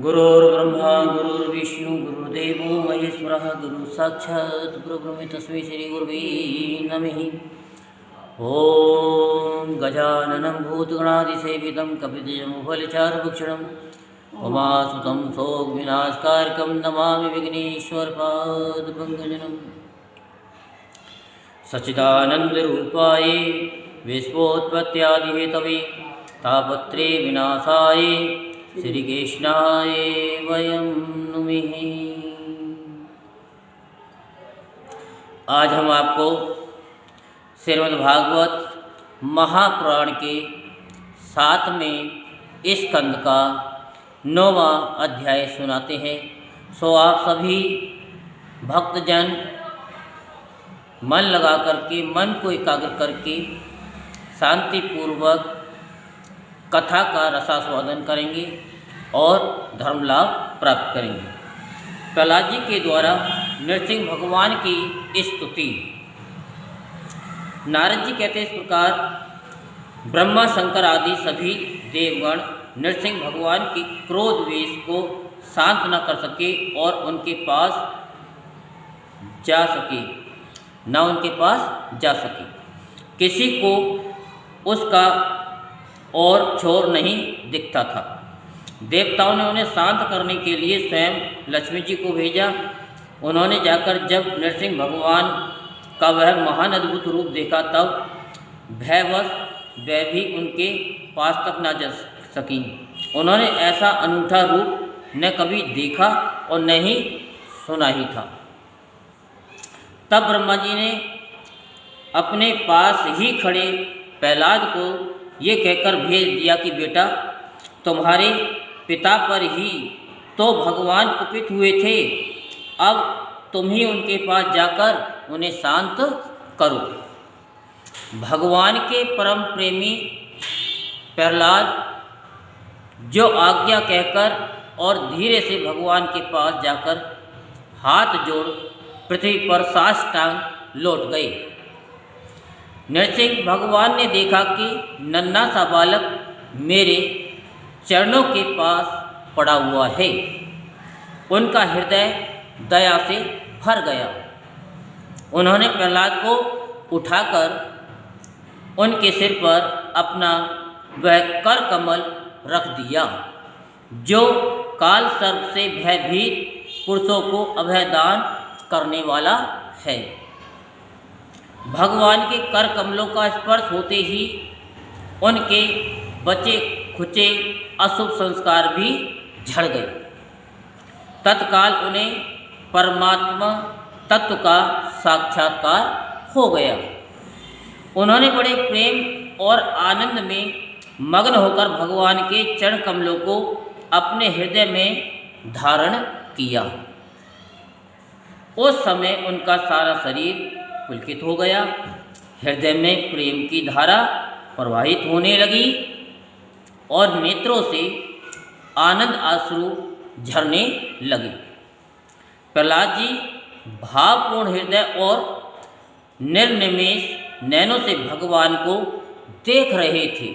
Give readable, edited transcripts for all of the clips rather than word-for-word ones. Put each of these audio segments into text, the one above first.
गुरुर्ब्रह्मा गुरुर्विष्णु गुरुर्देवो महेश्वरः गुरु साक्षात् परब्रह्म तस्मै श्री गुरुवे नमः। ओम गजाननं भूतगणादिसेवितं कपितजमुफलचारुभक्षणं उमासुतं शोकविनाशकारकं नमामि विघ्नेश्वरपादपङ्कजं। सच्चिदानन्दरूपाय विश्वोत्पत्त्यादिहेतवे तापत्रे विनाशाय श्रीकृष्णाय वयं नुमः। आज हम आपको श्रीमद्भागवत महापुराण के 7वें स्कंद का 9वां अध्याय सुनाते हैं। सो आप सभी भक्तजन मन लगा करके, मन को एकाग्र करके शांतिपूर्वक कथा का रसास्वादन करेंगे और धर्म लाभ प्राप्त करेंगे। प्रहलाद जी के द्वारा नरसिंह भगवान की स्तुति। नारद जी कहते हैं इस प्रकार, ब्रह्मा शंकर आदि सभी देवगण नरसिंह भगवान की क्रोध वेश को शांत न कर सके और उनके पास जा सके, न उनके पास जा सके। किसी को उसका और छोर नहीं दिखता था। देवताओं ने उन्हें शांत करने के लिए स्वयं लक्ष्मी जी को भेजा। उन्होंने जाकर जब नरसिंह भगवान का वह महान अद्भुत रूप देखा, तब भयवश वह भी उनके पास तक न जा सकी। उन्होंने ऐसा अनूठा रूप न कभी देखा और न ही सुना ही था। तब ब्रह्मा जी ने अपने पास ही खड़े प्रहलाद को ये कहकर भेज दिया कि बेटा, तुम्हारे पिता पर ही तो भगवान कुपित हुए थे, अब तुम ही उनके पास जाकर उन्हें शांत करो। भगवान के परम प्रेमी प्रहलाद जो आज्ञा कहकर और धीरे से भगवान के पास जाकर हाथ जोड़ पृथ्वी पर साष्टांग लौट गए। नरसिंह भगवान ने देखा कि नन्हा सा बालक मेरे चरणों के पास पड़ा हुआ है। उनका हृदय दया से भर गया। उन्होंने प्रहलाद को उठाकर उनके सिर पर अपना वह कर कमल रख दिया, जो काल सर्प से भयभीत पुरुषों को अभयदान करने वाला है। भगवान के कर कमलों का स्पर्श होते ही उनके बचे खुचे अशुभ संस्कार भी झड़ गए। तत्काल उन्हें परमात्मा तत्व का साक्षात्कार हो गया। उन्होंने बड़े प्रेम और आनंद में मग्न होकर भगवान के चरण कमलों को अपने हृदय में धारण किया। उस समय उनका सारा शरीर पुलकित हो गया। हृदय में प्रेम की धारा प्रवाहित होने लगी और नेत्रों से आनंद आंसू झरने लगे। प्रहलाद जी भावपूर्ण हृदय और निर्निमेष नैनों से भगवान को देख रहे थे।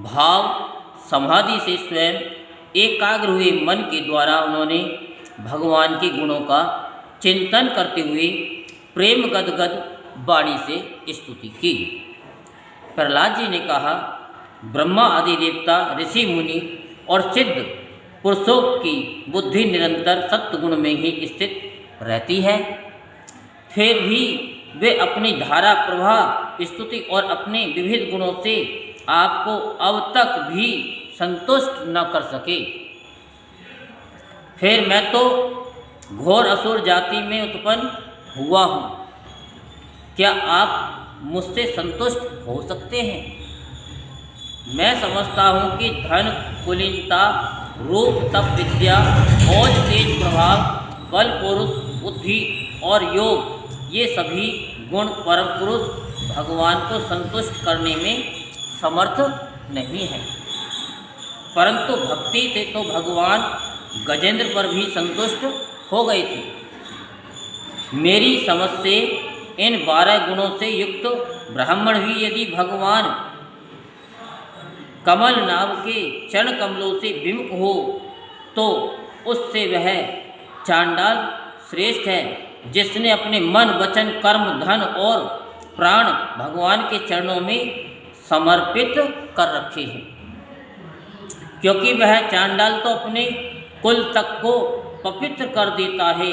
भाव समाधि से स्वयं एकाग्र हुए मन के द्वारा उन्होंने भगवान के गुणों का चिंतन करते हुए प्रेम गदगद वाणी से स्तुति की। प्रहलाद जी ने कहा, ब्रह्मा आदि देवता, ऋषि मुनि और सिद्ध पुरुषों की बुद्धि निरंतर सत्य गुण में ही स्थित रहती है, फिर भी वे अपनी धारा प्रवाह स्तुति और अपने विविध गुणों से आपको अब तक भी संतुष्ट न कर सके। फिर मैं तो घोर असुर जाति में उत्पन्न हुआ हूँ, क्या आप मुझसे संतुष्ट हो सकते हैं? मैं समझता हूँ कि धन, कुलीनता, रूप, तप, विद्या, ओज, तेज, प्रभाव, बल, पुरुष, बुद्धि और योग, ये सभी गुण परम पुरुष भगवान को संतुष्ट करने में समर्थ नहीं है। परंतु भक्ति से तो भगवान गजेंद्र पर भी संतुष्ट हो गए थे। मेरी समझ से इन 12 गुणों से युक्त ब्राह्मण भी यदि भगवान कमल नाभ के चरण कमलों से विमुख हो तो उससे वह चांडाल श्रेष्ठ है, जिसने अपने मन वचन कर्म धन और प्राण भगवान के चरणों में समर्पित कर रखे हैं। क्योंकि वह चांडाल तो अपने कुल तक को पवित्र कर देता है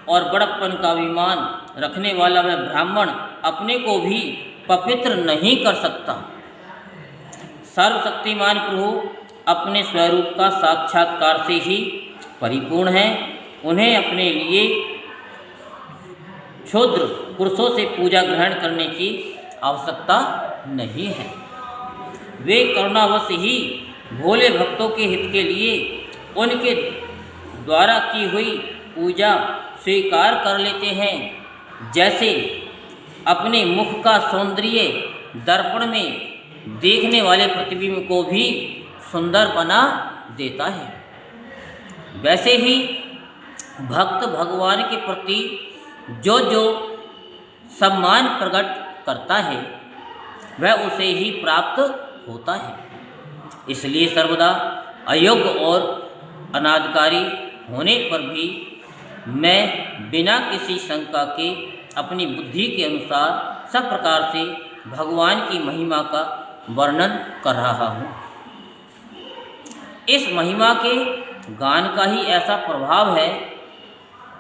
और बड़प्पन का अभिमान रखने वाला वह ब्राह्मण अपने को भी पवित्र नहीं कर सकता। सर्वशक्तिमान प्रभु अपने स्वरूप का साक्षात्कार से ही परिपूर्ण है। उन्हें अपने लिए क्षुद्र पुरुषों से पूजा ग्रहण करने की आवश्यकता नहीं है। वे करुणावश ही भोले भक्तों के हित के लिए उनके द्वारा की हुई पूजा स्वीकार कर लेते हैं, जैसे अपने मुख का सौंदर्य दर्पण में देखने वाले प्रतिबिंब को भी सुंदर बना देता है, वैसे ही भक्त भगवान के प्रति जो जो सम्मान प्रकट करता है वह उसे ही प्राप्त होता है। इसलिए सर्वदा अयोग्य और अनादकारी होने पर भी मैं बिना किसी शंका के अपनी बुद्धि के अनुसार सब प्रकार से भगवान की महिमा का वर्णन कर रहा हूँ। इस महिमा के गान का ही ऐसा प्रभाव है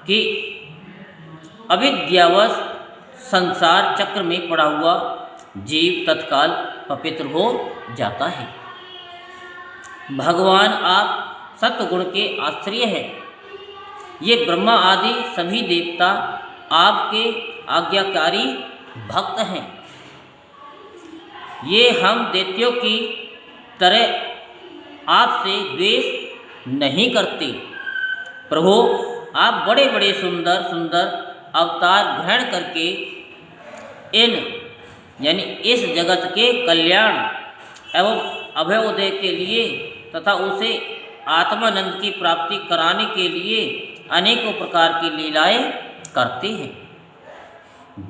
कि अविद्यावश संसार चक्र में पड़ा हुआ जीव तत्काल पवित्र हो जाता है। भगवान आप सत्वगुण के आश्रय हैं। ये ब्रह्मा आदि सभी देवता आपके आज्ञाकारी भक्त हैं। ये हम दैत्यों की तरह आपसे द्वेष नहीं करते। प्रभु आप बड़े बड़े सुंदर सुंदर अवतार ग्रहण करके इन यानी इस जगत के कल्याण एवं अभयोदय के लिए तथा उसे आत्मानंद की प्राप्ति कराने के लिए अनेकों प्रकार की लीलाएं करते हैं।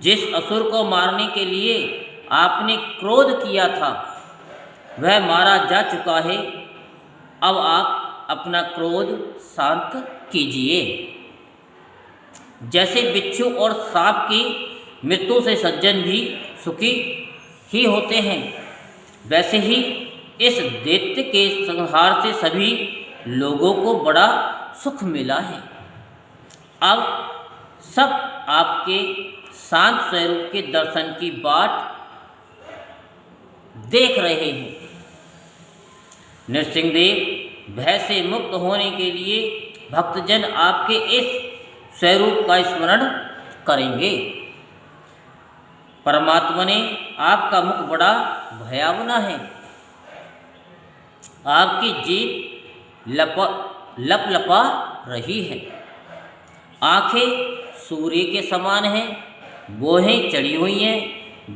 जिस असुर को मारने के लिए आपने क्रोध किया था वह मारा जा चुका है। अब आप अपना क्रोध शांत कीजिए। जैसे बिच्छू और सांप की मृत्यु से सज्जन भी सुखी ही होते हैं, वैसे ही इस दैत्य के संहार से सभी लोगों को बड़ा सुख मिला है। अब सब आपके शांत स्वरूप के दर्शन की बाट देख रहे हैं। नृसिंहदेव भय से मुक्त होने के लिए भक्तजन आपके इस स्वरूप का स्मरण करेंगे। परमात्मा ने आपका मुख बड़ा भयावना है। आपकी जीभ लपलपा रही है। आंखें सूर्य के समान हैं, बोहें चढ़ी हुई हैं,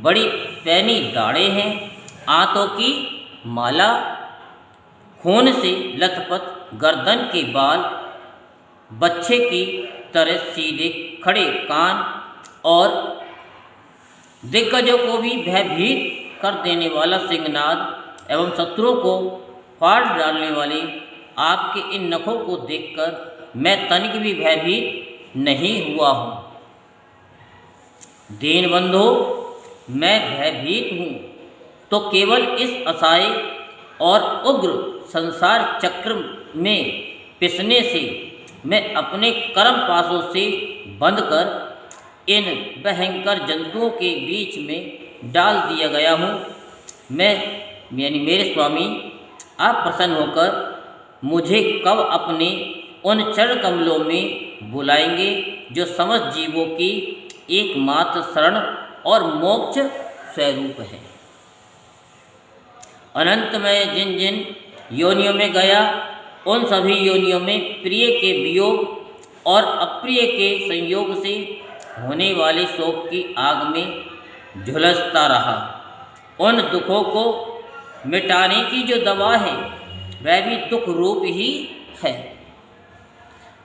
बड़ी पैनी दाढ़ें हैं, आंतों की माला, खून से लथपथ गर्दन के बाल, बच्चे की तरह सीधे खड़े कान और दिग्गजों को भी भयभीत कर देने वाला सिंहनाद एवं शत्रुओं को फाड़ डालने वाले आपके इन नखों को देखकर मैं तनिक भी भयभीत नहीं हुआ हूँ। दीनबंधो, मैं भयभीत हूँ तो केवल इस असहाय और उग्र संसार चक्र में पिसने से मैं अपने कर्म पासों से बंधकर इन भयंकर जंतुओं के बीच में डाल दिया गया हूँ। मैं यानी मेरे स्वामी आप प्रसन्न होकर मुझे कब अपने उन चरण कमलों में बुलाएंगे जो समस्त जीवों की एकमात्र शरण और मोक्ष स्वरूप है। अनंत में जिन जिन योनियों में गया उन सभी योनियों में प्रिय के वियोग और अप्रिय के संयोग से होने वाले शोक की आग में झुलसता रहा। उन दुखों को मिटाने की जो दवा है वह भी दुख रूप ही है।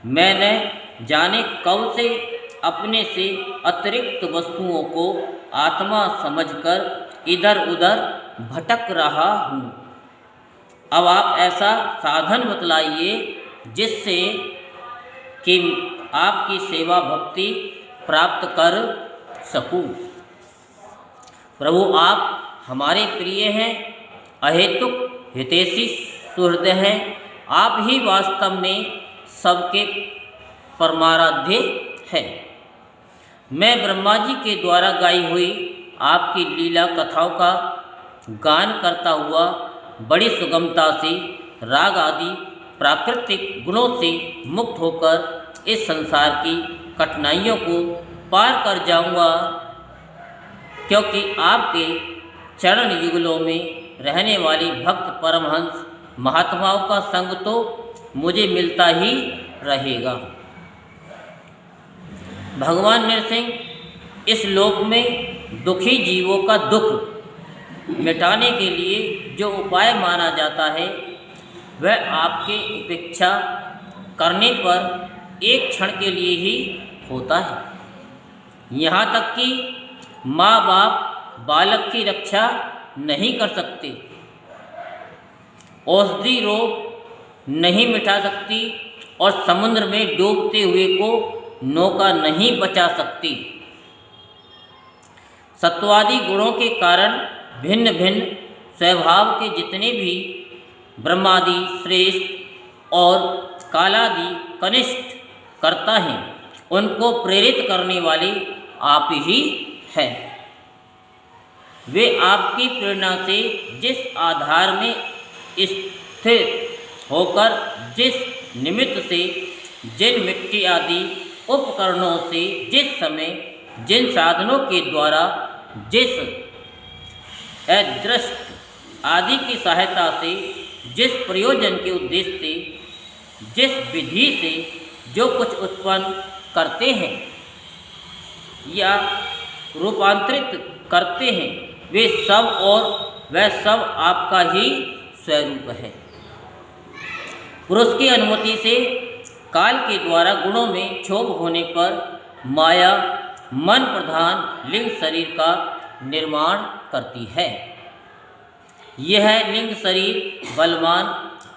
मैंने जाने कब से अपने से अतिरिक्त वस्तुओं को आत्मा समझकर इधर उधर भटक रहा हूँ। अब आप ऐसा साधन बतलाइए जिससे कि आपकी सेवा भक्ति प्राप्त कर सकूं। प्रभु आप हमारे प्रिय हैं, अहेतुक हितैषी सुहृदय हैं। आप ही वास्तव में सबके परमाराध्य हैं। मैं ब्रह्मा जी के द्वारा गाई हुई आपकी लीला कथाओं का गान करता हुआ बड़ी सुगमता से राग आदि प्राकृतिक गुणों से मुक्त होकर इस संसार की कठिनाइयों को पार कर जाऊंगा, क्योंकि आपके चरण युगलों में रहने वाली भक्त परमहंस महात्माओं का संग तो मुझे मिलता ही रहेगा। भगवान नरसिंह, इस लोक में दुखी जीवों का दुख मिटाने के लिए जो उपाय माना जाता है वह आपके उपेक्षा करने पर एक क्षण के लिए ही होता है। यहाँ तक कि माँ बाप बालक की रक्षा नहीं कर सकते, औषधि रोग नहीं मिटा सकती और समुद्र में डूबते हुए को नौका नहीं बचा सकती। सत्वादि गुणों के कारण भिन्न भिन्न स्वभाव के जितने भी ब्रह्मादि श्रेष्ठ और कालादि कनिष्ठ करता हैं, उनको प्रेरित करने वाले आप ही हैं। वे आपकी प्रेरणा से जिस आधार में स्थिर होकर, जिस निमित्त से, जिन मिट्टी आदि उपकरणों से, जिस समय, जिन साधनों के द्वारा, जिस अदृष्ट आदि की सहायता से, जिस प्रयोजन के उद्देश्य से, जिस विधि से जो कुछ उत्पन्न करते हैं या रूपांतरित करते हैं, वे सब और वह सब आपका ही स्वरूप है। पुरुष की अनुमति से काल के द्वारा गुणों में क्षोभ होने पर माया मन प्रधान लिंग शरीर का निर्माण करती है। यह लिंग शरीर बलवान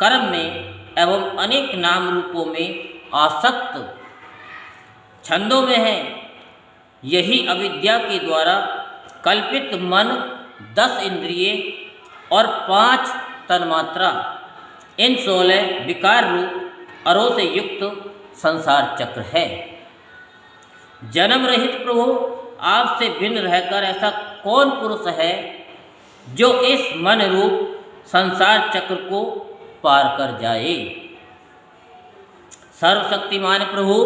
कर्म में एवं अनेक नाम रूपों में आसक्त छंदों में है। यही अविद्या के द्वारा कल्पित मन, 10 इंद्रिय और 5 तन्मात्रा, इन 16 विकार रूप अरों से युक्त संसार चक्र है। जन्म रहित प्रभु, आपसे भिन्न रहकर ऐसा कौन पुरुष है जो इस मन रूप संसार चक्र को पार कर जाए। सर्वशक्तिमान प्रभु,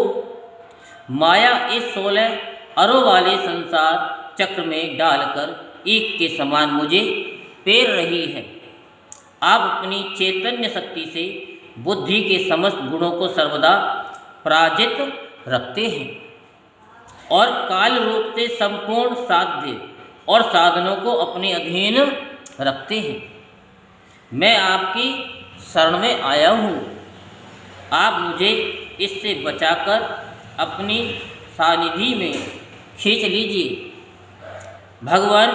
माया इस 16 अरों वाले संसार चक्र में डालकर एक के समान मुझे पेर रही है। आप अपनी चैतन्य शक्ति से बुद्धि के समस्त गुणों को सर्वदा पराजित रखते हैं और काल रूप से संपूर्ण साध्य और साधनों को अपने अधीन रखते हैं। मैं आपकी शरण में आया हूँ, आप मुझे इससे बचाकर अपनी सानिधि में खींच लीजिए। भगवान,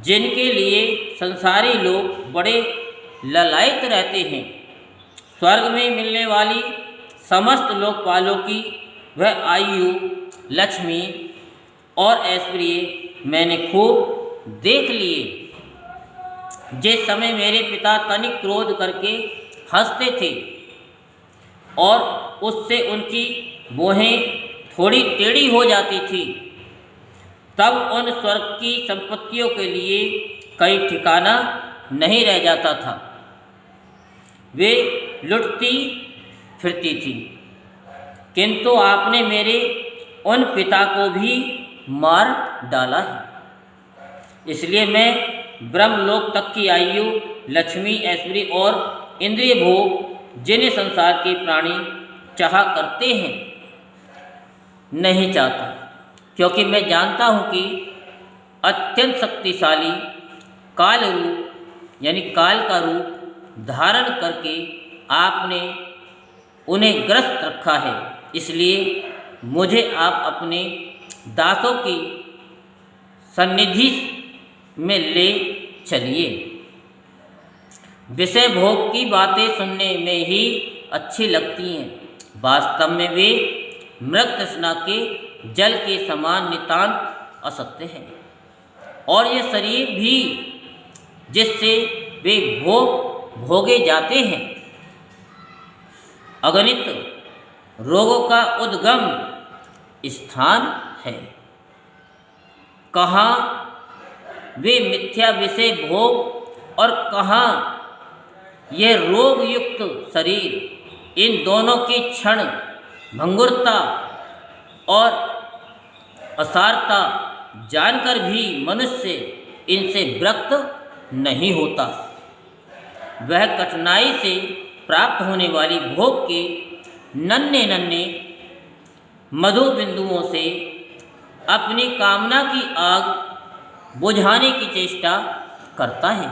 जिनके लिए संसारी लोग बड़े ललायत रहते हैं, स्वर्ग में मिलने वाली समस्त लोकपालों की वह आयु, लक्ष्मी और ऐश्वर्य मैंने खूब देख लिए। जिस समय मेरे पिता तनिक क्रोध करके हंसते थे और उससे उनकी भौहें थोड़ी टेढ़ी हो जाती थी, तब उन स्वर्ग की संपत्तियों के लिए कहीं ठिकाना नहीं रह जाता था। वे लुटती फिरती थी, किंतु आपने मेरे उन पिता को भी मार डाला है। इसलिए मैं ब्रह्मलोक तक की आयु, लक्ष्मी, ऐश्वर्य और इंद्रिय भोग जिन्हें संसार के प्राणी चाहा करते हैं, नहीं चाहता, क्योंकि मैं जानता हूँ कि अत्यंत शक्तिशाली काल रूप यानी काल का रूप धारण करके आपने उन्हें ग्रस्त रखा है। इसलिए मुझे आप अपने दासों की सन्निधि में ले चलिए। विषय भोग की बातें सुनने में ही अच्छी लगती हैं, वास्तव में वे मृग तृष्णा के जल के समान नितांत असत्य हैं। और ये शरीर भी जिससे वे भोगे जाते हैं, अगणित रोगों का उद्गम स्थान है। कहाँ वे मिथ्या विषय भोग और कहाँ यह रोग युक्त शरीर, इन दोनों की क्षण भंगुरता और असारता जानकर भी मनुष्य इनसे विरक्त नहीं होता। वह कठिनाई से प्राप्त होने वाली भोग के नन्हे नन्हे मधु बिंदुओं से अपनी कामना की आग बुझाने की चेष्टा करता है।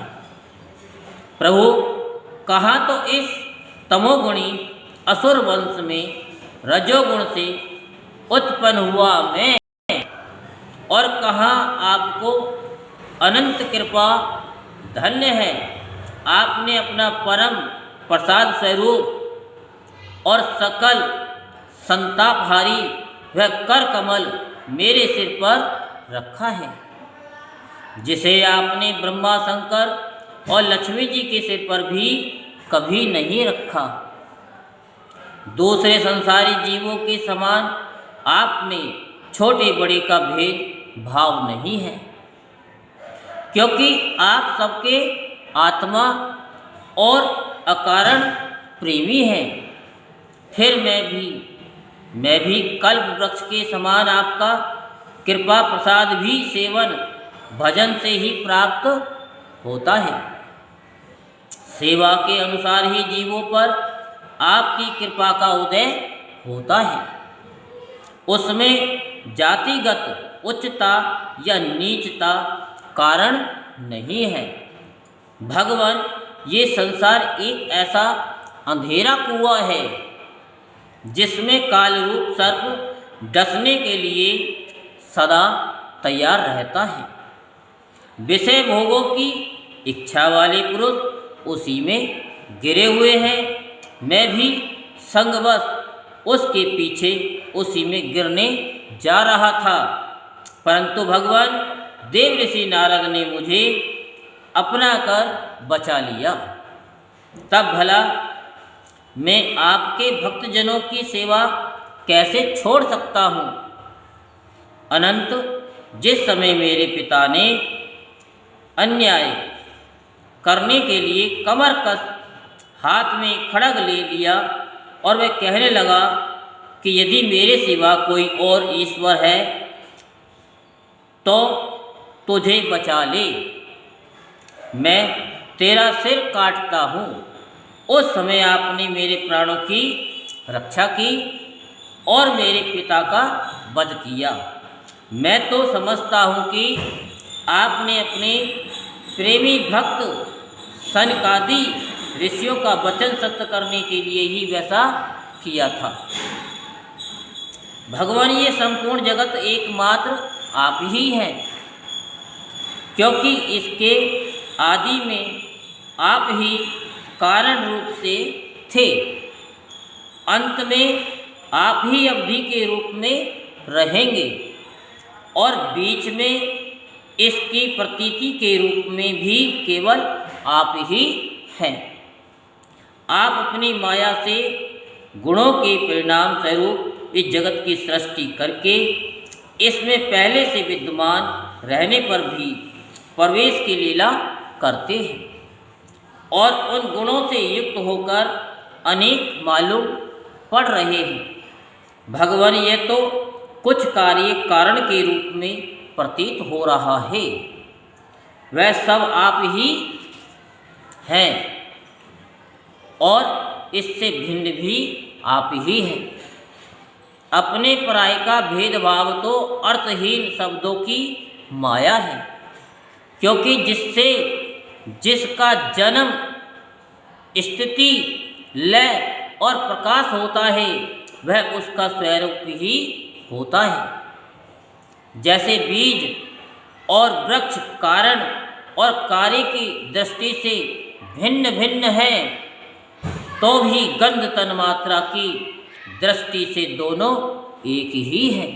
प्रभु, कहाँ तो इस तमोगुणी असुर वंश में रजोगुण से उत्पन्न हुआ मैं, और कहाँ आपको अनंत कृपा धन्य है। आपने अपना परम प्रसाद स्वरूप और सकल संतापहारी वह कर कमल मेरे सिर पर रखा है, जिसे आपने ब्रह्मा शंकर और लक्ष्मी जी के सिर पर भी कभी नहीं रखा। दूसरे संसारी जीवों के समान आप में छोटे बड़े का भेद भाव नहीं है, क्योंकि आप सबके आत्मा और अकारण प्रेमी हैं। फिर मैं भी कल्प वृक्ष के समान आपका कृपा प्रसाद भी सेवन भजन से ही प्राप्त होता है। सेवा के अनुसार ही जीवों पर आपकी कृपा का उदय होता है। उसमें जातिगत उच्चता या नीचता कारण नहीं है। भगवान, ये संसार एक ऐसा अंधेरा कुआं है जिसमें कालरूप सर्प डसने के लिए सदा तैयार रहता है। विषय भोगों की इच्छा वाले पुरुष उसी में गिरे हुए हैं। मैं भी संगवश उसके पीछे उसी में गिरने जा रहा था, परंतु भगवान देव ऋषि नारद ने मुझे अपना कर बचा लिया। तब भला मैं आपके भक्तजनों की सेवा कैसे छोड़ सकता हूँ। अनंत जिस समय मेरे पिता ने अन्याय करने के लिए कमर कस हाथ में खड्ग ले लिया और वह कहने लगा कि यदि मेरे सिवा कोई और ईश्वर है तो तुझे बचा ले, मैं तेरा सिर काटता हूँ। उस समय आपने मेरे प्राणों की रक्षा की और मेरे पिता का वध किया। मैं तो समझता हूँ कि आपने अपने प्रेमी भक्त सनकादि ऋषियों का वचन सत्य करने के लिए ही वैसा किया था। भगवान, ये संपूर्ण जगत एकमात्र आप ही हैं, क्योंकि इसके आदि में आप ही कारण रूप से थे, अंत में आप ही अवधि के रूप में रहेंगे और बीच में इसकी प्रतीति के रूप में भी केवल आप ही हैं। आप अपनी माया से गुणों के परिणाम स्वरूप इस जगत की सृष्टि करके इसमें पहले से विद्यमान रहने पर भी प्रवेश की लीला करते हैं और उन गुणों से युक्त होकर अनेक मालूम पड़ रहे हैं। भगवान, ये तो कुछ कार्य कारण के रूप में प्रतीत हो रहा है, वह सब आप ही हैं और इससे भिन्न भी आप ही हैं। अपने पराय का भेदभाव तो अर्थहीन शब्दों की माया है, क्योंकि जिसका जन्म, स्थिति, लय और प्रकाश होता है वह उसका स्वरूप ही होता है। जैसे बीज और वृक्ष कारण और कार्य की दृष्टि से भिन्न भिन्न हैं, तो भी गंध तन्मात्रा की दृष्टि से दोनों एक ही है।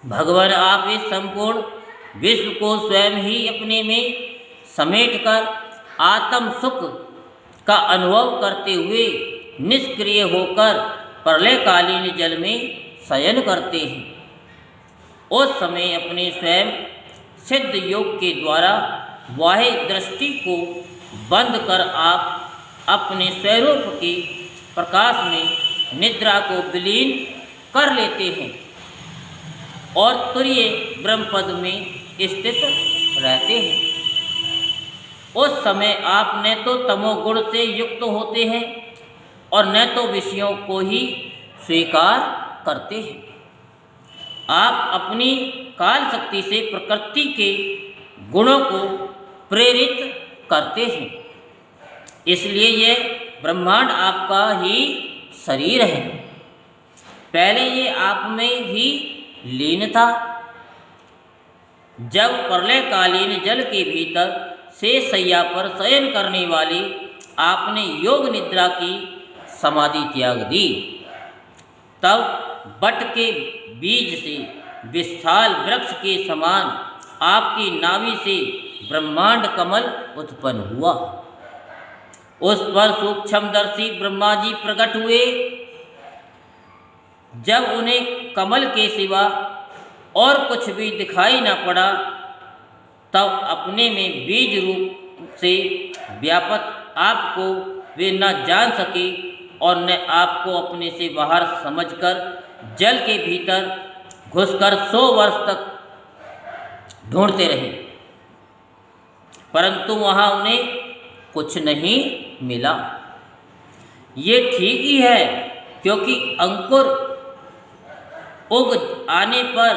भगवान आप इस संपूर्ण विश्व को स्वयं ही अपने में समेटकर आत्म सुख का अनुभव करते हुए निष्क्रिय होकर प्रलयकालीन जल में शयन करते हैं। उस समय अपने स्वयं सिद्ध योग के द्वारा बाह्य दृष्टि को बंद कर आप अपने स्वरूप के प्रकाश में निद्रा को विलीन कर लेते हैं और तुरीय ब्रह्मपद में स्थित रहते हैं। उस समय आप न तो तमोगुण से युक्त होते हैं और न तो विषयों को ही स्वीकार करते हैं। आप अपनी काल शक्ति से प्रकृति के गुणों को प्रेरित करते हैं, इसलिए यह ब्रह्मांड आपका ही शरीर है। पहले ये आप में ही लीन था। जब प्रलयकालीन जल के भीतर से शैया पर शयन करने वाले आपने योग निद्रा की समाधि त्याग दी, तब बट के बीज से विशाल वृक्ष के समान आपकी नाभि से ब्रह्मांड कमल उत्पन्न हुआ। उस पर सूक्ष्मदर्शी ब्रह्मा जी प्रकट हुए। जब उन्हें कमल के सिवा और कुछ भी दिखाई न पड़ा, तब अपने में बीज रूप से व्यापक आपको वे न जान सके और न आपको अपने से बाहर समझकर जल के भीतर घुसकर 100 वर्ष तक ढूंढते रहे, परंतु वहाँ उन्हें कुछ नहीं मिला। ये ठीक ही है, क्योंकि अंकुर उग आने पर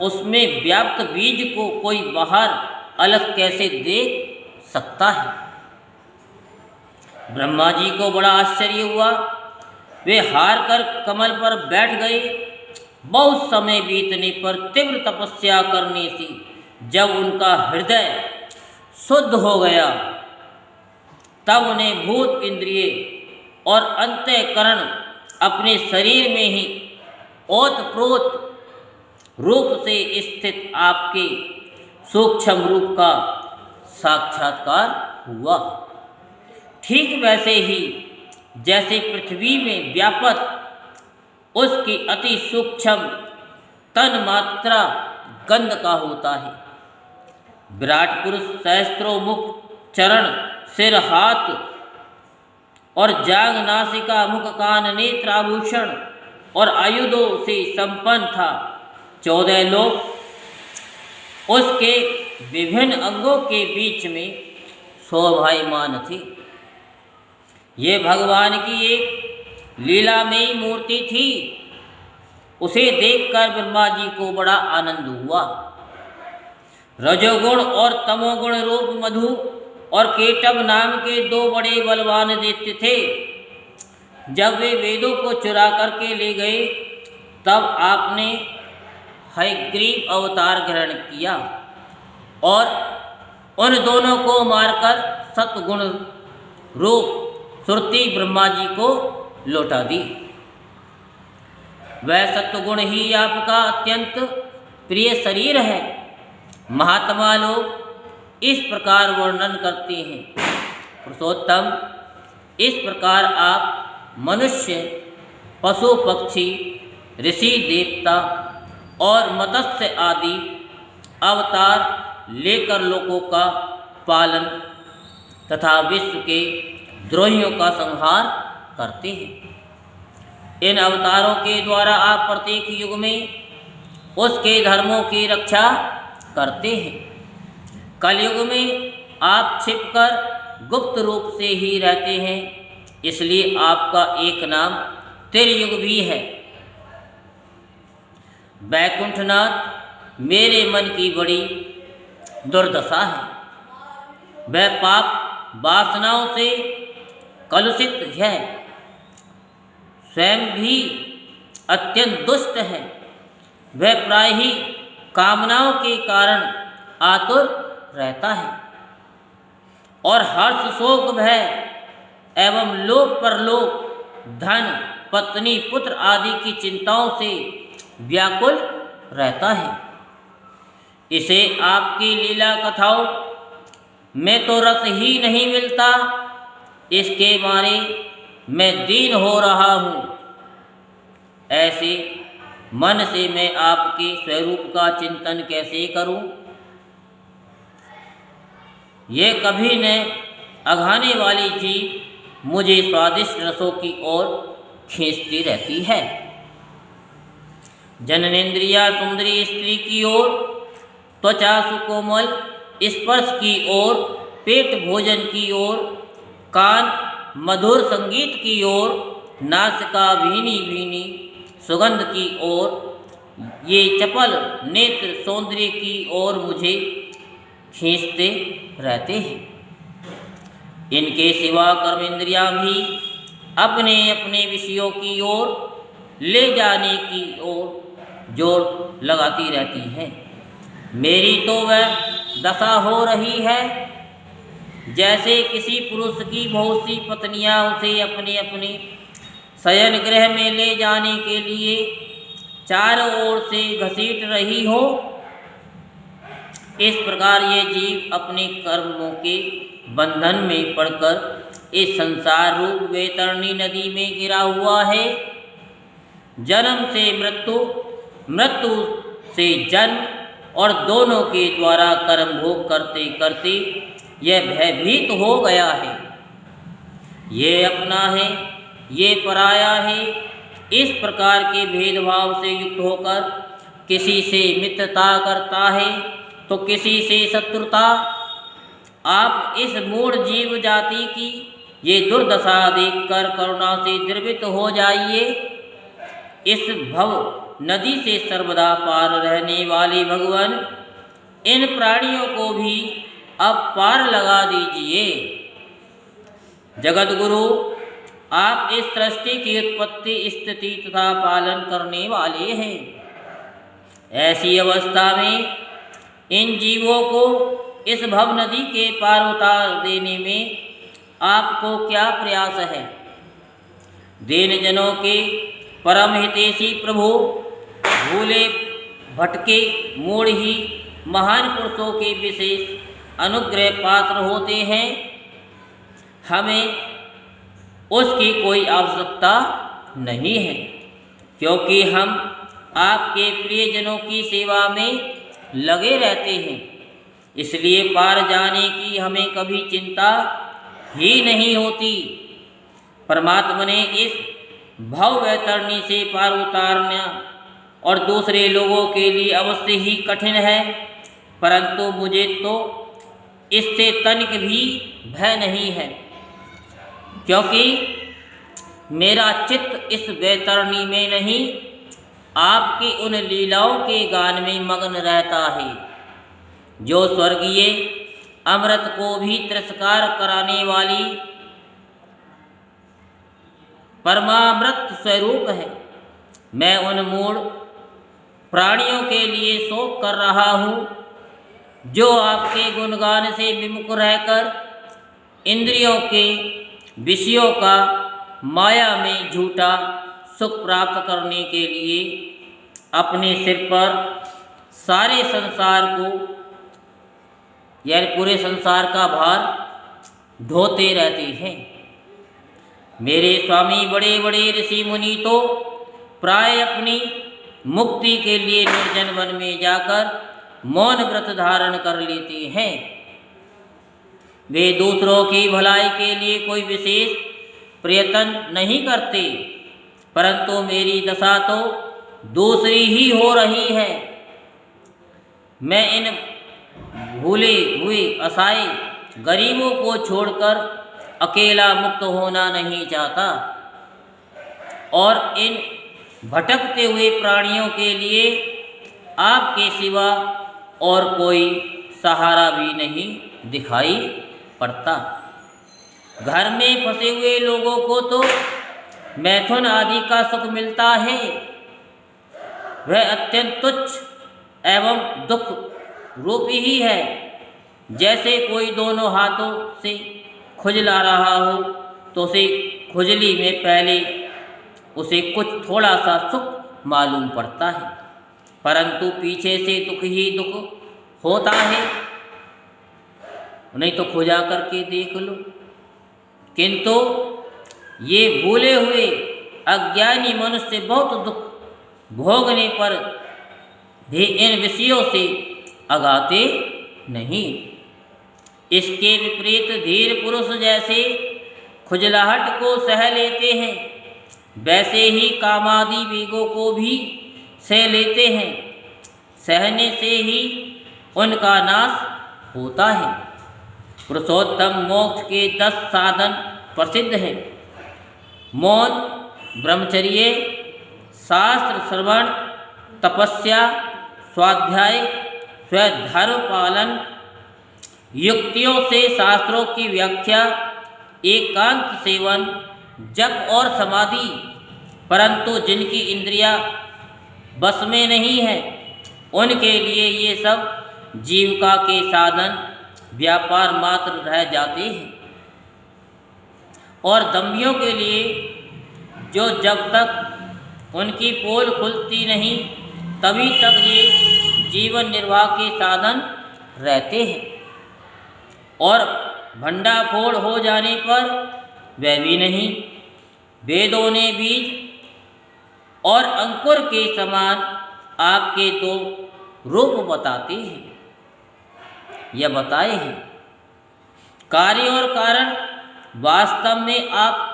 उसमें व्याप्त बीज को कोई बाहर अलग कैसे देख सकता है। ब्रह्मा जी को बड़ा आश्चर्य हुआ। वे हार कर कमल पर बैठ गए। बहुत समय बीतने पर तीव्र तपस्या करने से जब उनका हृदय शुद्ध हो गया, तब उन्हें भूत इंद्रिय और अंतःकरण अपने शरीर में ही ओतप्रोत रूप से स्थित आपके सूक्ष्म रूप का साक्षात्कार हुआ। ठीक वैसे ही जैसे पृथ्वी में व्यापक उसकी अति सूक्ष्म तन मात्रा गंध का होता है। विराट पुरुष सहस्त्रों मुख, चरण, सिर, हाथ और जांघ, नासिका, मुख, कान, नेत्र, आभूषण और आयुधों से संपन्न था। 14 लोग उसके विभिन्न अंगों के बीच में शोभायमान थे। ये भगवान की एक लीलामयी मूर्ति थी। उसे देखकर ब्रह्मा जी को बड़ा आनंद हुआ। रजोगुण और तमोगुण रूप मधु और केटव नाम के 2 बड़े बलवान दैत्य थे। जब वे वेदों को चुरा करके ले गए, तब आपने हयग्रीव अवतार ग्रहण किया और उन दोनों को मारकर सत्गुण रूप सुरती ब्रह्मा जी को लौटा दी। वह सत्गुण ही आपका अत्यंत प्रिय शरीर है। महात्मा लोग इस प्रकार वर्णन करते हैं, पुरुषोत्तम, इस प्रकार आप मनुष्य, पशु, पक्षी, ऋषि, देवता और मत्स्य आदि अवतार लेकर लोगों का पालन तथा विश्व के द्रोहियों का संहार करते हैं। इन अवतारों के द्वारा आप प्रत्येक युग में उसके धर्मों की रक्षा करते हैं। कलयुग में आप छिपकर गुप्त रूप से ही रहते हैं, इसलिए आपका एक नाम त्रियुग भी है। वैकुंठनाथ, मेरे मन की बड़ी दुर्दशा है। वह पाप वासनाओं से कलुषित है, स्वयं भी अत्यंत दुष्ट है। वह प्राय ही कामनाओं के कारण आतुर रहता है। और हर्ष शोक भय एवं लोक परलोक धन पत्नी पुत्र आदि की चिंताओं से व्याकुल रहता है। इसे आपकी लीला कथाओं में तो रस ही नहीं मिलता, इसके मारे मैं दीन हो रहा हूँ। ऐसे मन से मैं आपके स्वरूप का चिंतन कैसे करूँ? ये कभी न अघाने वाली जीभ मुझे स्वादिष्ट रसों की ओर खींचती रहती है। जननेन्द्रिया सुंदरी स्त्री की ओर, त्वचा सुकोमल स्पर्श की ओर, पेट भोजन की ओर, कान मधुर संगीत की ओर, नासिका भीनी भीनी सुगंध की ओर, ये चपल नेत्र सौंदर्य की ओर मुझे खींचते रहते हैं। इनके सिवा कर्मेंद्रियां भी अपने अपने विषयों की ओर ले जाने की ओर जोर लगाती रहती हैं। मेरी तो वह दशा हो रही है जैसे किसी पुरुष की बहुत सी पत्नियां उसे अपने अपने शयन गृह में ले जाने के लिए चारों ओर से घसीट रही हो। इस प्रकार ये जीव अपने कर्मों के बंधन में पड़कर इस संसार रूप वैतरणी नदी में गिरा हुआ है। जन्म से मृत्यु, मृत्यु से जन्म और दोनों के द्वारा कर्म भोग करते करते यह भयभीत हो गया है। ये अपना है, ये पराया है। इस प्रकार के भेदभाव से युक्त होकर किसी से मित्रता करता है तो किसी से शत्रुता। आप इस मूढ़ जीव जाति की ये दुर्दशा देखकर करुणा से द्रवित हो जाइए। इस भव नदी से सर्वदा पार रहने वाले भगवान, इन प्राणियों को भी अब पार लगा दीजिए। जगत गुरु, आप इस सृष्टि की उत्पत्ति स्थिति तथा पालन करने वाले हैं। ऐसी अवस्था में इन जीवों को इस भव नदी के पार उतार देने में आपको क्या प्रयास है? दीन जनों के परम हितैषी प्रभु, भूले भटके मूढ़ ही महान पुरुषों के विशेष अनुग्रह पात्र होते हैं। हमें उसकी कोई आवश्यकता नहीं है, क्योंकि हम आपके प्रियजनों की सेवा में लगे रहते हैं। इसलिए पार जाने की हमें कभी चिंता ही नहीं होती। परमात्मा ने इस भव वैतरणी से पार उतारना और दूसरे लोगों के लिए अवश्य ही कठिन है, परंतु मुझे तो इससे तनिक भी भय नहीं है, क्योंकि मेरा चित्त इस वैतरणी में नहीं, आपकी उन लीलाओं के गान में मग्न रहता है, जो स्वर्गीय अमृत को भी तिरस्कार कराने वाली परमामृत स्वरूप है। मैं उन मूढ़ प्राणियों के लिए शोक कर रहा हूँ, जो आपके गुणगान से विमुख रहकर इंद्रियों के विषयों का माया में झूठा सुख प्राप्त करने के लिए अपने सिर पर सारे संसार को, यानी पूरे संसार का भार ढोते रहते हैं। मेरे स्वामी बड़े बड़े ऋषि मुनि तो प्राय अपनी मुक्ति के लिए निर्जन वन में जाकर मौन व्रत धारण कर लेते हैं। वे दूसरों की भलाई के लिए कोई विशेष प्रयत्न नहीं करते, परंतु मेरी दशा तो दूसरी ही हो रही है। मैं इन भूले हुए असहाय गरीबों को छोड़कर अकेला मुक्त होना नहीं चाहता, और इन भटकते हुए प्राणियों के लिए आपके सिवा और कोई सहारा भी नहीं दिखाई पड़ता। घर में फंसे हुए लोगों को तो मैथुन आदि का सुख मिलता है, वह अत्यंत तुच्छ एवं दुख रूपी ही है। जैसे कोई दोनों हाथों से खुजला रहा हो तो उसे खुजली में पहले उसे कुछ थोड़ा सा सुख मालूम पड़ता है, परंतु पीछे से दुख ही दुख होता है। नहीं तो खुजा करके देख लो। किंतु ये भूले हुए अज्ञानी मनुष्य बहुत दुख भोगने पर भी इन विषयों से अगाते नहीं। इसके विपरीत धीर पुरुष जैसे खुजलाहट को सह लेते हैं, वैसे ही कामादि वेगों को भी सह लेते हैं। सहने से ही उनका नाश होता है। पुरुषोत्तम मोक्ष के 10 साधन प्रसिद्ध हैं। मौन, ब्रह्मचर्य, शास्त्र श्रवण, तपस्या, स्वाध्याय, स्वधर्म पालन, युक्तियों से शास्त्रों की व्याख्या, एकांत सेवन, जप और समाधि। परंतु जिनकी इंद्रियां बस में नहीं है, उनके लिए ये सब जीविका के साधन व्यापार मात्र रह जाते हैं। और दम्भियों के लिए जो जब तक उनकी पोल खुलती नहीं तभी तक ये जीवन निर्वाह के साधन रहते हैं, और भंडाफोड़ हो जाने पर वह भी नहीं। वेदों ने बीज और अंकुर के समान आपके 2 रूप बताते हैं या बताए हैं। कार्य और कारण वास्तव में आप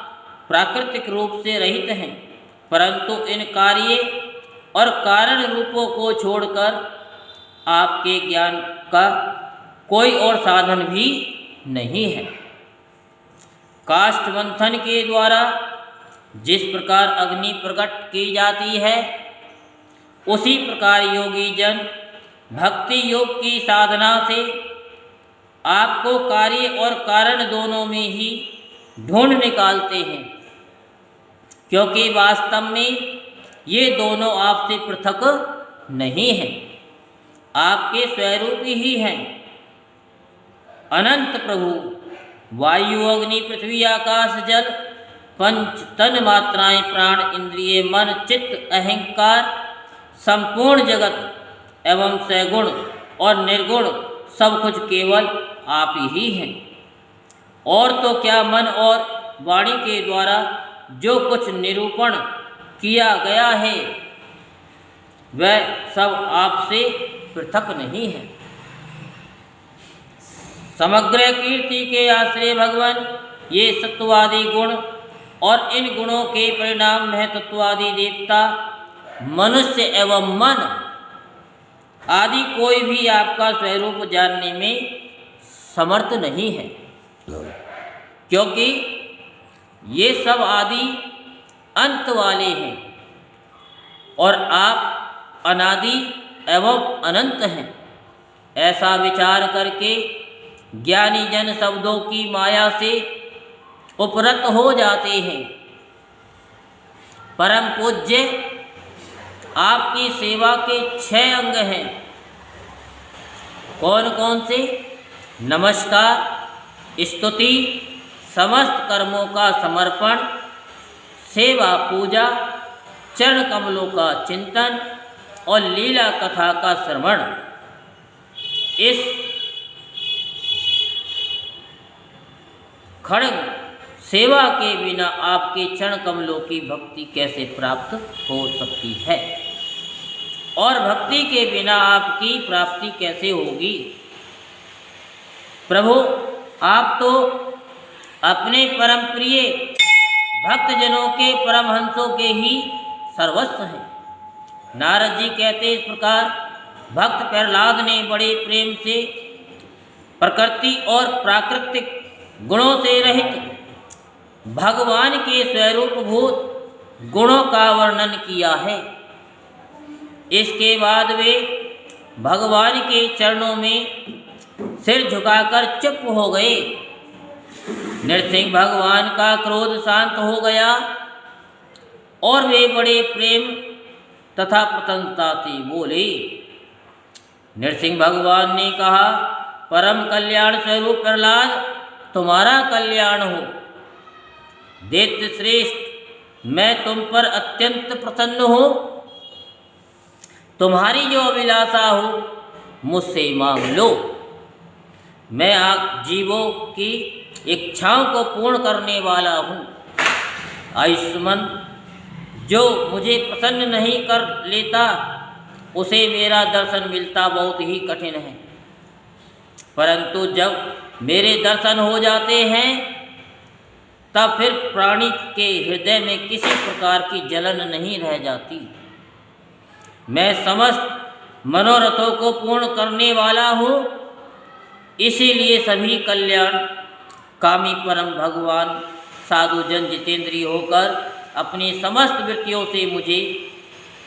प्राकृतिक रूप से रहित हैं, परंतु इन कार्य और कारण रूपों को छोड़कर आपके ज्ञान का कोई और साधन भी नहीं है। काष्ठ मंथन के द्वारा जिस प्रकार अग्नि प्रकट की जाती है, उसी प्रकार योगी जन भक्ति योग की साधना से आपको कार्य और कारण दोनों में ही ढूंढ निकालते हैं, क्योंकि वास्तव में ये दोनों आपसे पृथक नहीं हैं, आपके स्वरूप ही हैं। अनंत प्रभु वायु, अग्नि, पृथ्वी, आकाश, जल, पंच तन मात्राएं, प्राण, इंद्रिय, मन, चित्त, अहंकार, संपूर्ण जगत एवं सगुण और निर्गुण सब कुछ केवल आप ही हैं। और तो क्या मन और वाणी के द्वारा जो कुछ निरूपण किया गया है वह सब आपसे पृथक नहीं है। समग्र कीर्ति के आश्रय भगवान ये सत्वादि गुण और इन गुणों के परिणाम महतत्वादि देवता, मनुष्य एवं मन आदि कोई भी आपका स्वरूप जानने में समर्थ नहीं है, क्योंकि ये सब आदि अंत वाले हैं और आप अनादि एवं अनंत हैं। ऐसा विचार करके ज्ञानी जन शब्दों की माया से उपरत हो जाते हैं। परम पूज्य आपकी सेवा के 6 अंग हैं। कौन कौन से? नमस्कार, स्तुति, समस्त कर्मों का समर्पण, सेवा पूजा, चरण कमलों का चिंतन और लीला कथा का श्रवण। इस खड़ग सेवा के बिना आपके चरण कमलों की भक्ति कैसे प्राप्त हो सकती है, और भक्ति के बिना आपकी प्राप्ति कैसे होगी? प्रभु, आप तो अपने परम प्रिय भक्तजनों के परमहंसों के ही सर्वस्व हैं। नारद जी कहते इस प्रकार, भक्त प्रहलाद ने बड़े प्रेम से प्रकृति और प्राकृतिक गुणों से रहित भगवान के स्वरूप भूत गुणों का वर्णन किया है। इसके बाद वे भगवान के चरणों में सिर झुकाकर चुप हो गए। नृसिंह भगवान का क्रोध शांत हो गया और वे बड़े प्रेम तथा प्रसन्नता से बोले। नृसिंह भगवान ने कहा, परम कल्याण स्वरूप प्रहलाद तुम्हारा कल्याण हो। दैत्य श्रेष्ठ मैं तुम पर अत्यंत प्रसन्न हूँ। तुम्हारी जो अभिलाषा हो मुझसे मांग लो। मैं आप जीवों की इच्छाओं को पूर्ण करने वाला हूँ। आयुष्मान जो मुझे प्रसन्न नहीं कर लेता उसे मेरा दर्शन मिलता बहुत ही कठिन है, परंतु जब मेरे दर्शन हो जाते हैं तब फिर प्राणी के हृदय में किसी प्रकार की जलन नहीं रह जाती। मैं समस्त मनोरथों को पूर्ण करने वाला हूँ, इसीलिए सभी कल्याण कामी परम भगवान साधुजन जितेंद्रिय होकर अपनी समस्त वृत्तियों से मुझे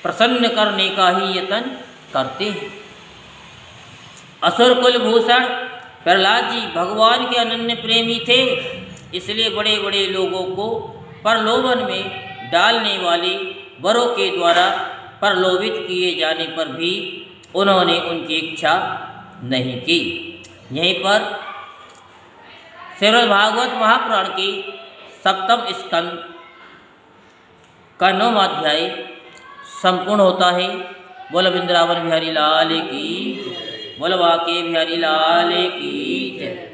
प्रसन्न करने का ही यत्न करते हैं। असुर कुल भूषण प्रहलाद जी भगवान के अनन्य प्रेमी थे, इसलिए बड़े बड़े लोगों को प्रलोभन में डालने वाले वरों के द्वारा प्रलोभित किए जाने पर भी उन्होंने उनकी इच्छा नहीं की। यहीं पर श्रीमद् भागवत महापुराण की सप्तम स्कंद का 9वां अध्याय संपूर्ण होता है। बोल वृंदावन बिहारी लाल की, बोल बाके बिहारी लाल की जय।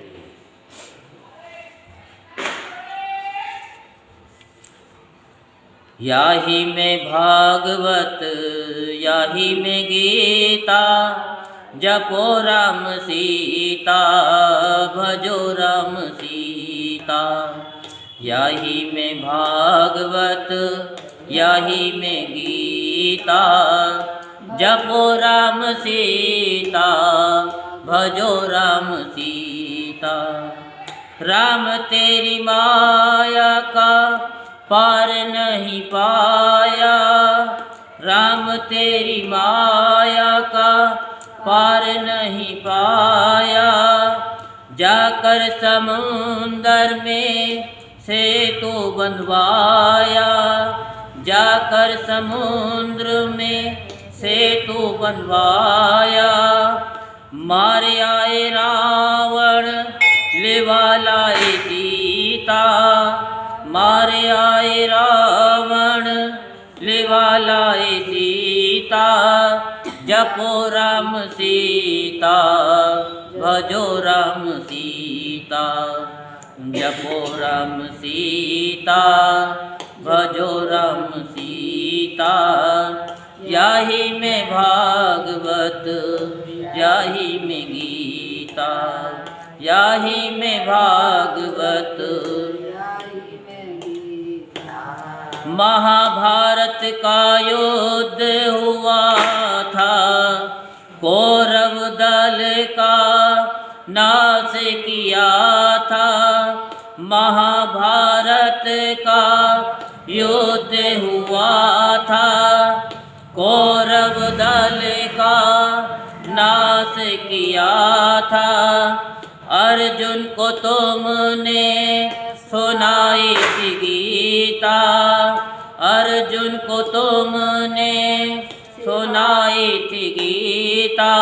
याही में भागवत याही में गीता, जपो राम सीता भजो राम सीता। याही में भागवत याही में गीता, जपो राम सीता भजो राम सीता। राम तेरी माया का पार नहीं पाया, राम तेरी माया का पार नहीं पाया। जाकर समुंदर में सेतु बंधवाया, जाकर समुद्र में सेतु बनवाया। मार आए रावण लेवा लाए सीता, मार आए रावण लेवा लाए सीता। जपो राम सीता भजो राम सीता, जपो राम सीता भजो राम सीता। याही में भागवत याही में गीता, याही में भागवत महाभारत का युद्ध हुआ था, कौरव दल का नाश किया था। महाभारत का युद्ध हुआ था, कौरव दल का नाश किया था। अर्जुन को तुमने सुनाई थी गीता, अर्जुन को तुमने सुनाई थी गीता।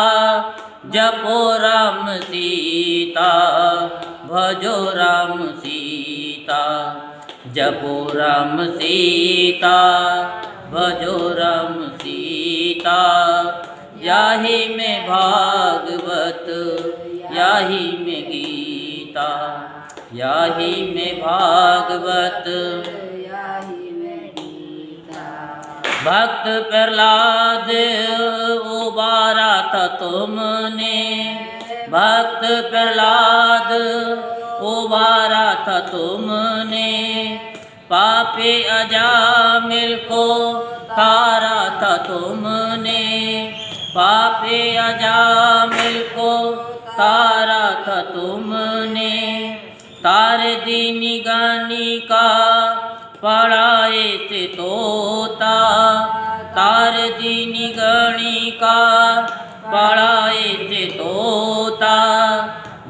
जपो राम सीता भजो राम सीता, जपो राम सीता भजो राम सीता। याही में भागवत याही में गीता, याही में भागवत याही में गीता। भक्त प्रहलाद उबारा था तुमने, भक्त प्रहलाद उबारा था तुमने। पापी अजामिल को तारा था तुमने, पापी अजामिल को तारा था तुमने। तार दीनी गानी का पढ़ाए से तोता, तार दीनी गणी का पढ़ाए से तोता।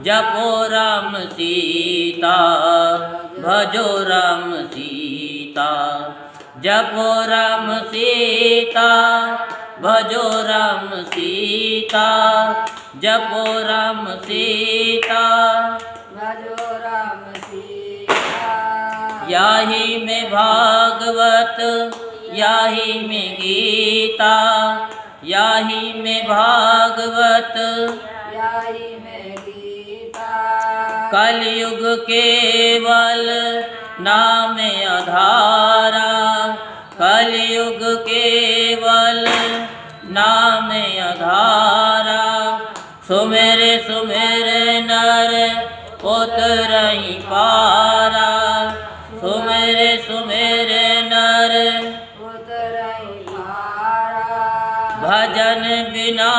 जपो राम सीता भजो राम सीता, जपो राम सीता भजो राम सीता। जपो राम सीता, भजो राम सीता। याही में भागवत, याही में गीता, याही में भागवत, याही में गीता। कलयुग केवल नाम आधारा, कलयुग केवल नाम आधारा। सुमेरे सुमेरे नर उतरई पारा, सुमेरे सुमेरे नर उतरई पारा। भजन बिना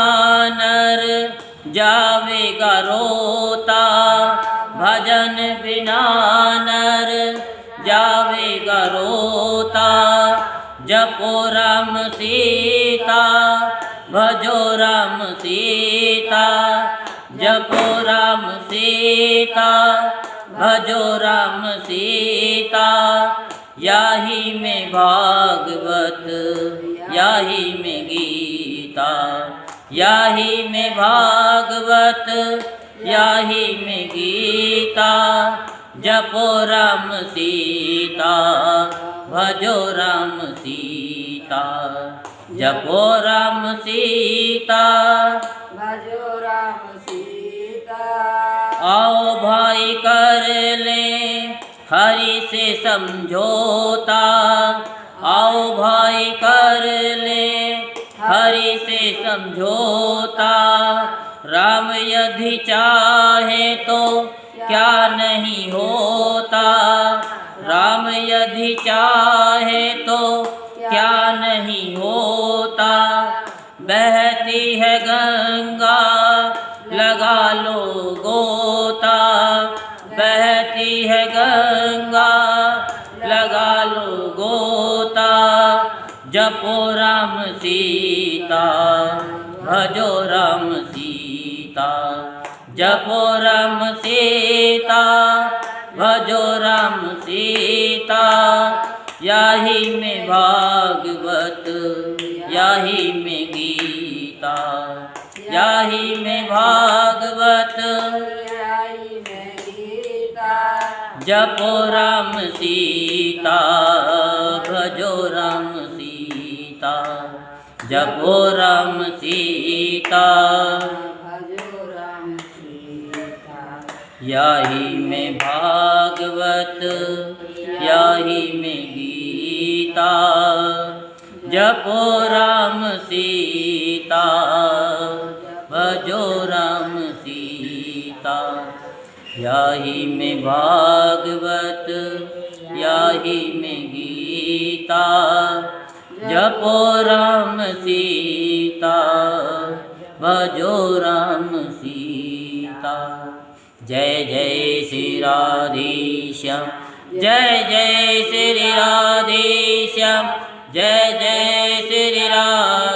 नर जावेगा रोता, भजन बिना नर जावेगा रोता। जपो राम सीता, भजो राम सीता, जपो राम सीता, भजो राम सीता। याही में भागवत, याही में गीता, याही में भागवत, याही में गीता। जपो राम सीता, भजो राम सीता, जपो राम सीता, भजो राम सीता। आओ भाई कर ले हरि से समझौता, आओ भाई कर ले हरि से समझौता। राम यदि चाहे तो क्या नहीं होता, राम यदि चाहे तो क्या नहीं होता। बहती है गंगा लगा लो गोता, बहती है गंगा लगा लो गोता। जपो राम सीता, भजो राम सीता, जपो राम सीता, भजो राम सीता। याही में भागवत, याही में गीता, याही में भागवत, याही में गीता। जपो राम सीता, भजो राम सीता, जपो राम सीता। भजो राम सीता। याही में भागवत, याही में गीता, जपो राम सीता, भजो राम सीता। याही में भागवत, याही में गीता, जपो राम सीता, भजो राम सीता। जय जय श्री राधेश्याम, जय जय श्री राधेश्याम, जय जय श्री राधेश्याम।